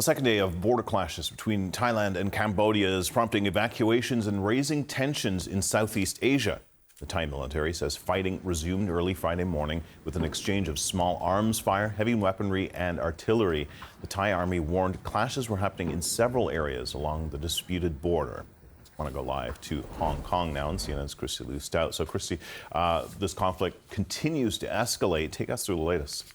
A second day of border clashes between Thailand and Cambodia is prompting evacuations and raising tensions in Southeast Asia. The Thai military says fighting resumed early Friday morning with an exchange of small arms fire, heavy weaponry, and artillery. The Thai army warned clashes were happening in several areas along the disputed border. I want to go live to Hong Kong now, and CNN's Christy Liu Stout. So, Christy, this conflict continues to escalate. Take us through the latest.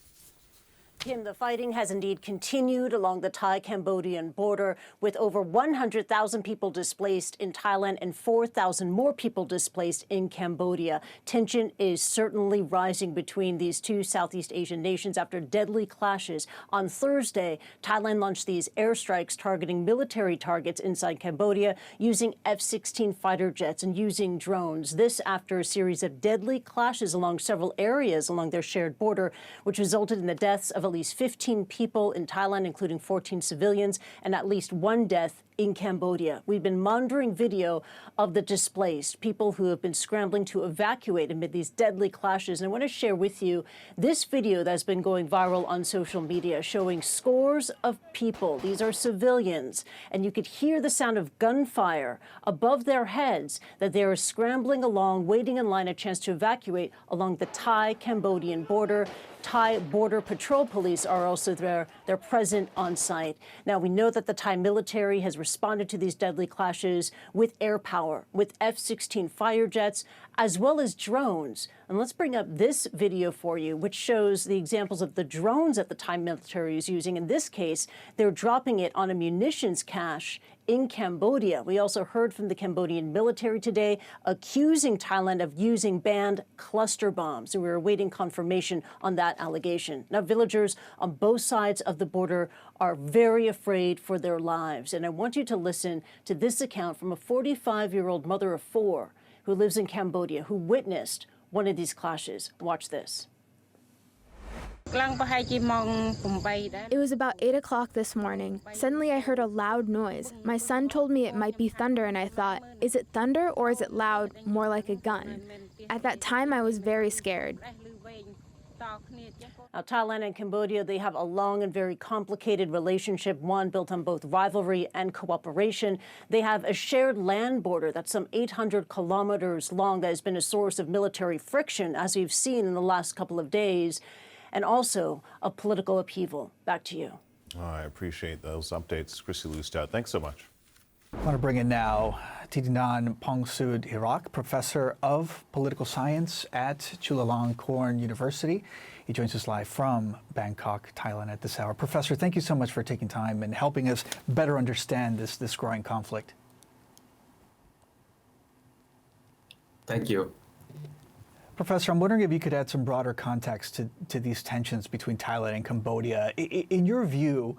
Kim, the fighting has indeed continued along the Thai-Cambodian border, with over 100,000 people displaced in Thailand and 4,000 more people displaced in Cambodia. Tension is certainly rising between these two Southeast Asian nations after deadly clashes. On Thursday, Thailand launched these airstrikes targeting military targets inside Cambodia using F-16 fighter jets and using drones. This after a series of deadly clashes along several areas along their shared border, which resulted in the deaths of at least 15 people in Thailand, including 14 civilians, and at least one death in Cambodia. We've been monitoring video of the displaced, people who have been scrambling to evacuate amid these deadly clashes. And I want to share with you this video that's been going viral on social media showing scores of people. These are civilians, and you could hear the sound of gunfire above their heads that they are scrambling along, waiting in line a chance to evacuate along the Thai-Cambodian border. Thai Border Patrol Police are also there. They're present on site. Now, we know that the Thai military has responded to these deadly clashes with air power, with F-16 fighter jets, as well as drones. And let's bring up this video for you, which shows the examples of the drones that the Thai military is using. In this case, they're dropping it on a munitions cache in Cambodia. We also heard from the Cambodian military today accusing Thailand of using banned cluster bombs. And we're awaiting confirmation on that allegation. Now, villagers on both sides of the border are very afraid for their lives. And I want you to listen to this account from a 45-year-old mother of four who lives in Cambodia, who witnessed one of these clashes. Watch this. It was about 8 o'clock this morning. Suddenly I heard a loud noise. My son told me it might be thunder, and I thought, is it thunder or is it loud, more like a gun? At that time, I was very scared. Now, Thailand and Cambodia, they have a long and very complicated relationship, one built on both rivalry and cooperation. They have a shared land border that's some 800 kilometers long that has been a source of military friction, as we've seen in the last couple of days, and also a political upheaval. Back to you. Oh, I appreciate those updates. Christy Liu Stout, thanks so much. I want to bring in now Thitinan Pongsudhirak, professor of political science at Chulalongkorn University. He joins us live from Bangkok, Thailand at this hour. Professor, thank you so much for taking time and helping us better understand this growing conflict. Thank you. Professor, I'm wondering if you could add some broader context to these tensions between Thailand and Cambodia. In your view,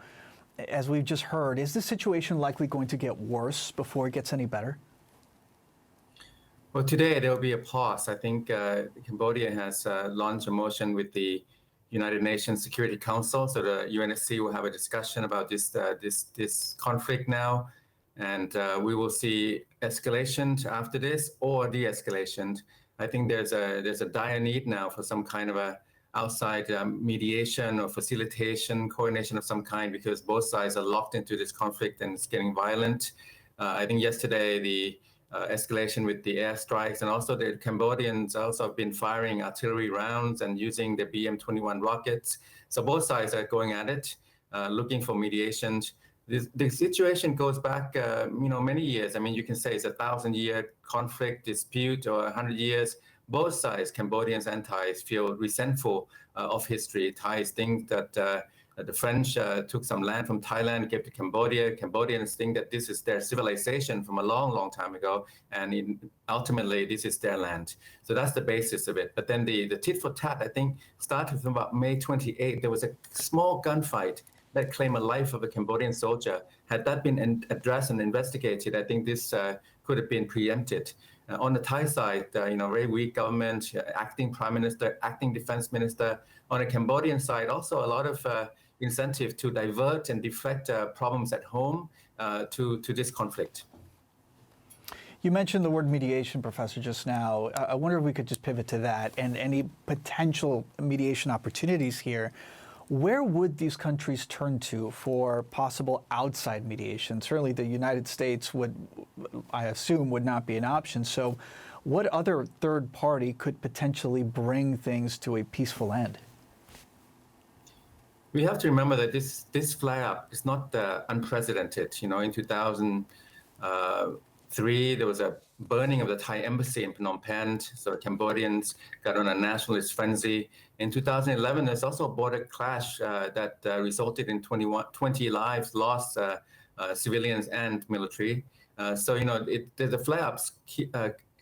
as we've just heard, is the situation likely going to get worse before it gets any better? Well, today there will be a pause. I think Cambodia has launched a motion with the United Nations Security Council, so the UNSC will have a discussion about this conflict now, and we will see escalation after this or de-escalation. I think there's a dire need now for some kind of a outside mediation or facilitation, coordination of some kind, because both sides are locked into this conflict and it's getting violent. I think yesterday the escalation with the airstrikes, and also the Cambodians also have been firing artillery rounds and using the BM-21 rockets. So both sides are going at it, looking for mediation. The situation goes back, many years. I mean, you can say it's a 1,000-year conflict, dispute, or 100 years. Both sides, Cambodians and Thais, feel resentful of history. Thais think that the French took some land from Thailand, gave to Cambodia. Cambodians think that this is their civilization from a long, long time ago, and ultimately this is their land. So that's the basis of it. But then the tit for tat, I think, started from about May 28. There was a small gunfight that claimed a life of a Cambodian soldier. Had that been addressed and investigated, I think this could have been preempted. On the Thai side, very weak government, acting prime minister, acting defense minister. On the Cambodian side, also a lot of incentive to divert and deflect problems at home to this conflict. You mentioned the word mediation, Professor, just now. I wonder if we could just pivot to that and any potential mediation opportunities here. Where would these countries turn to for possible outside mediation? Certainly the United States would, I assume, would not be an option. So what other third party could potentially bring things to a peaceful end? We have to remember that this flare-up is not unprecedented. You know, in 2003, there was a burning of the Thai embassy in Phnom Penh, so Cambodians got on a nationalist frenzy. In 2011, there's also a border clash that resulted in 20 lives lost, civilians and military. So, you know, the flare-ups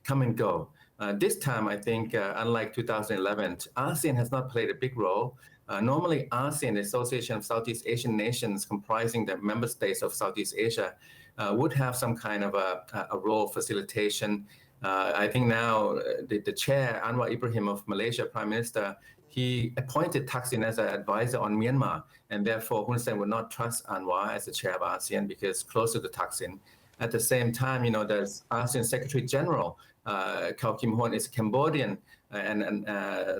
come and go. This time, I think, unlike 2011, ASEAN has not played a big role. Normally, ASEAN, the Association of Southeast Asian Nations, comprising the member states of Southeast Asia, would have some kind of a role facilitation. I think now the chair, Anwar Ibrahim of Malaysia, Prime Minister, he appointed Thaksin as an advisor on Myanmar, and therefore Hun Sen would not trust Anwar as the chair of ASEAN because closer to Thaksin. At the same time, you know, there's ASEAN Secretary General, Kao Kim Hourn is Cambodian and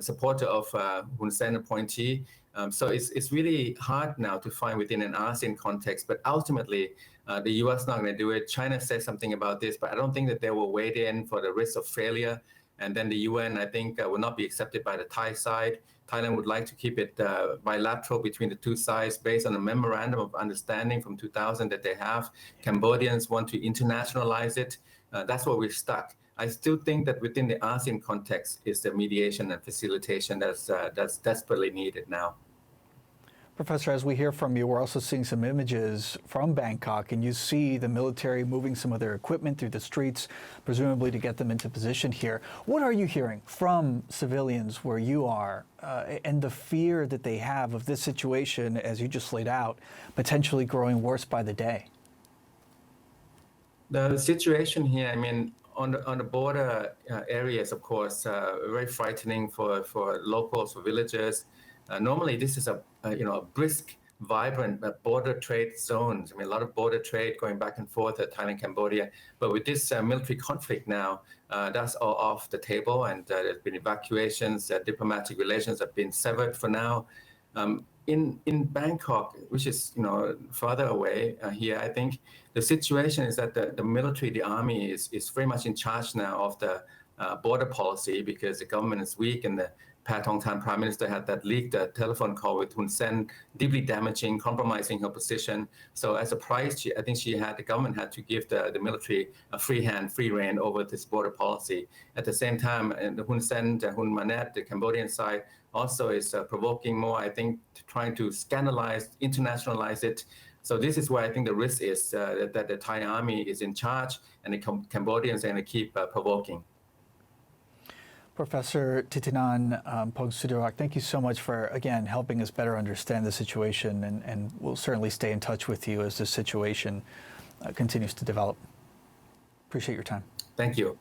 supporter of Hun Sen appointee. So it's really hard now to find within an ASEAN context, but ultimately the US not going to do it. China says something about this, but I don't think that they will wade in for the risk of failure. And then the UN, I think, will not be accepted by the Thai side. Thailand would like to keep it bilateral between the two sides based on a memorandum of understanding from 2000 that they have. Cambodians want to internationalize it. That's where we're stuck. I still think that within the ASEAN context is the mediation and facilitation that's desperately needed now. Professor, as we hear from you, we're also seeing some images from Bangkok, and you see the military moving some of their equipment through the streets, presumably to get them into position here. What are you hearing from civilians where you are and the fear that they have of this situation, as you just laid out, potentially growing worse by the day? The situation here, I mean, on the border areas, of course, very frightening for locals, for villagers. Normally, this is a brisk, vibrant border trade zones. I mean, a lot of border trade going back and forth at Thailand, Cambodia. But with this military conflict now, that's all off the table, and there's been evacuations. Diplomatic relations have been severed for now. In Bangkok, which is farther away here, I think the situation is that the military, the army, is very much in charge now of the border policy because the government is weak, and the Pat Tong Tan Prime Minister had that leaked telephone call with Hun Sen, deeply damaging, compromising her position. So as a price, the government had to give the military a free hand, free rein over this border policy. At the same time, the Hun Sen, the Hun Manet, the Cambodian side also is provoking more, I think, trying to scandalize, internationalize it. So this is where I think the risk is that the Thai army is in charge and the Cambodians are going to keep provoking. Professor Thitinan Pongsudhirak, thank you so much for, again, helping us better understand the situation, and we'll certainly stay in touch with you as the situation continues to develop. Appreciate your time. Thank you.